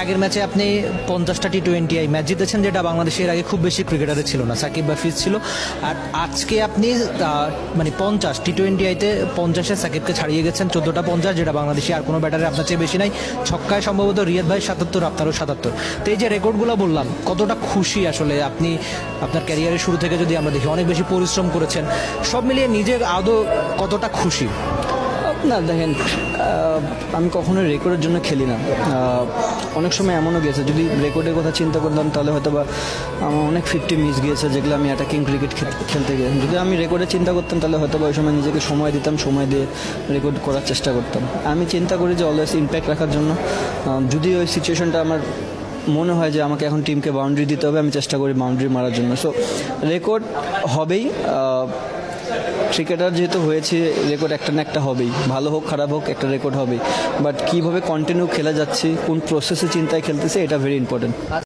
আগের ম্যাচে আপনি 50টা টি20 ম্যাচ জিতেছেন, যেটা বাংলাদেশের আগে খুব বেশি ক্রিকেটারে ছিল না, সাকিব বা ফিজ ছিল। আর আজকে আপনি মানে 50 টি20 50-এ সাকিবকে ছাড়িয়ে গেছেন, 14টা 50, যেটা বাংলাদেশে আর কোনো ব্যাটারে আপনার চেয়ে বেশি নাই। ছক্কায় সম্ভবত রিয়াদ ভাই 77, আপনারও 77। তো এই যে রেকর্ডগুলো বললাম, কতটা খুশি আসলে আপনি আপনার ক্যারিয়ারের শুরু থেকে যদি আমরা দেখি অনেক বেশি পরিশ্রম করেছেন, সব মিলিয়ে নিজের আদৌ কতটা খুশি? না দেখেন, আমি কখনোই রেকর্ডের জন্য খেলি না। অনেক সময় এমনও গেছে, যদি রেকর্ডের কথা চিন্তা করতাম তাহলে হয়তো বা আমার অনেক 50 মিস গিয়েছে, যেগুলো আমি অ্যাটাকিং ক্রিকেট খেলতে গিয়ে। যদি আমি রেকর্ডে চিন্তা করতাম তাহলে হয়তো বা ওই সময় নিজেকে সময় দিতাম, সময় দিয়ে রেকর্ড করার চেষ্টা করতাম। আমি চিন্তা করি যে অলওয়েজ ইম্প্যাক্ট রাখার জন্য। যদি ওই সিচুয়েশনটা আমার মনে হয় যে আমাকে এখন টিমকে বাউন্ডারি দিতে হবে, আমি চেষ্টা করি বাউন্ডারি মারার জন্য। সো রেকর্ড হবেই, ক্রিকেটার যেহেতু হয়েছে, রেকর্ড একটা না একটা হবেই, ভালো হোক খারাপ হোক একটা রেকর্ড হবেই। বাট কীভাবে কন্টিনিউ খেলে যাচ্ছি, কোন প্রসেসে চিন্তায় খেলতেছে, এটা ভেরি ইম্পর্টেন্ট।